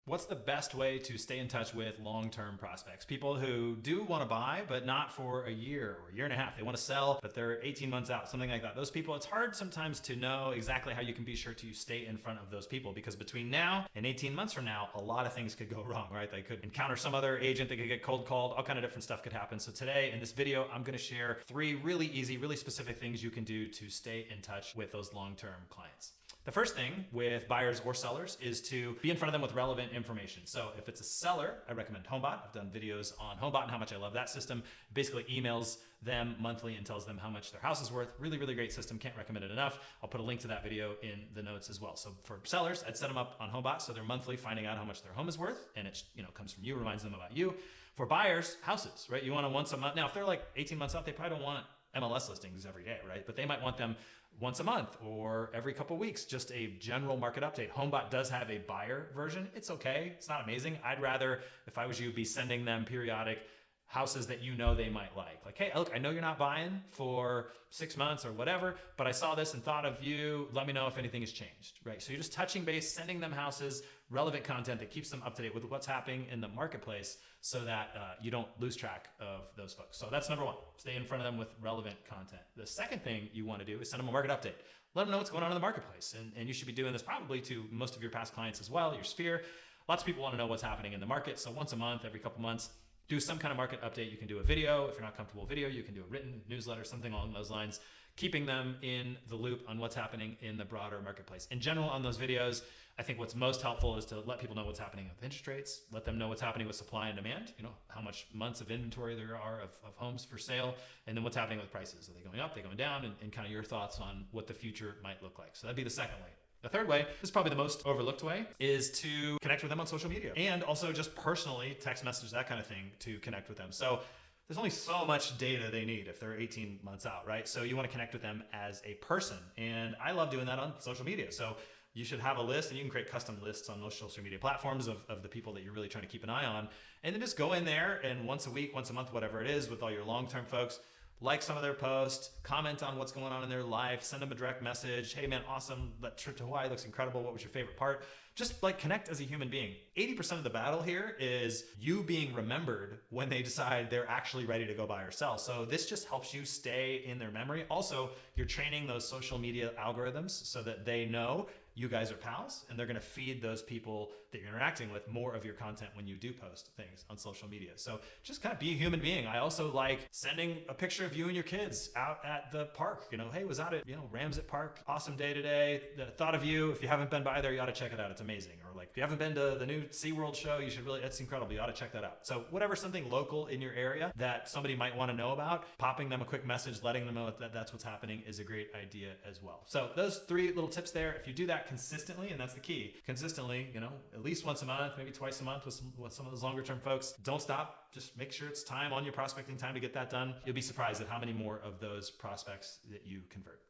What's the best way to stay in touch with long-term prospects? People who do want to buy, but not for a year or a year and a half. They want to sell, but they're 18 months out, something like that. Those people, it's hard sometimes to know exactly how you can be sure to stay in front of those people, because between now and 18 months from now, a lot of things could go wrong, right? They could encounter some other agent, they could get cold called, all kind of different stuff could happen. So today in this video, I'm going to share 3 really easy, really specific things you can do to stay in touch with those long-term clients. The first thing with buyers or sellers is to be in front of them with relevant information. So if it's a seller, I recommend HomeBot. I've done videos on HomeBot and how much I love that system. It basically emails them monthly and tells them how much their house is worth. Really, really great system. Can't recommend it enough. I'll put a link to that video in the notes as well. So for sellers, I'd set them up on HomeBot so they're monthly finding out how much their home is worth, and it comes from you, reminds them about you. For buyers, houses, right? You want to once a month. Now, if they're like 18 months out, they probably don't want MLS listings every day, right? But they might want them once a month or every couple of weeks, just a general market update. HomeBot does have a buyer version. It's okay. It's not amazing. I'd rather, if I was you, be sending them periodic houses that you know they might like. Like, hey, look, I know you're not buying for 6 months or whatever, but I saw this and thought of you. Let me know if anything has changed, right? So you're just touching base, sending them houses, relevant content that keeps them up to date with what's happening in the marketplace so that you don't lose track of those folks. So that's number 1, stay in front of them with relevant content. The second thing you want to do is send them a market update. Let them know what's going on in the marketplace. And you should be doing this probably to most of your past clients as well, your sphere. Lots of people want to know what's happening in the market. So once a month, every couple months, do some kind of market update. You can do a video. If you're not comfortable with video, you can do a written newsletter, something along those lines, keeping them in the loop on what's happening in the broader marketplace. In general, on those videos, I think what's most helpful is to let people know what's happening with interest rates, let them know what's happening with supply and demand, how much months of inventory there are of homes for sale, and then what's happening with prices. Are they going up, are they going down, and kind of your thoughts on what the future might look like. So that'd be the second way. The third way, this is probably the most overlooked way, is to connect with them on social media and also just personally text message, that kind of thing, to connect with them. So there's only so much data they need if they're 18 months out, right? So you want to connect with them as a person. And I love doing that on social media. So you should have a list, and you can create custom lists on those social media platforms of the people that you're really trying to keep an eye on. And then just go in there and once a week, once a month, whatever it is, with all your long-term folks, like some of their posts, comment on what's going on in their life, send them a direct message. Hey man, awesome. That trip to Hawaii looks incredible. What was your favorite part? Just like connect as a human being. 80% of the battle here is you being remembered when they decide they're actually ready to go buy or sell. So this just helps you stay in their memory. Also, you're training those social media algorithms so that they know you guys are pals, and they're going to feed those people that you're interacting with more of your content when you do post things on social media. So just kind of be a human being. I also like sending a picture of you and your kids out at the park. Hey, was out at, Ramsett Park. Awesome day today. The thought of you. If you haven't been by there, you ought to check it out. It's amazing. Or like, if you haven't been to the new SeaWorld show, you should really, it's incredible. You ought to check that out. So whatever, something local in your area that somebody might want to know about, popping them a quick message, letting them know that that's what's happening is a great idea as well. So those 3 little tips there, if you do that consistently, and that's the key, consistently, at least once a month, maybe twice a month with some of those longer term folks, don't stop. Just make sure it's time on your prospecting time to get that done. You'll be surprised at how many more of those prospects that you convert.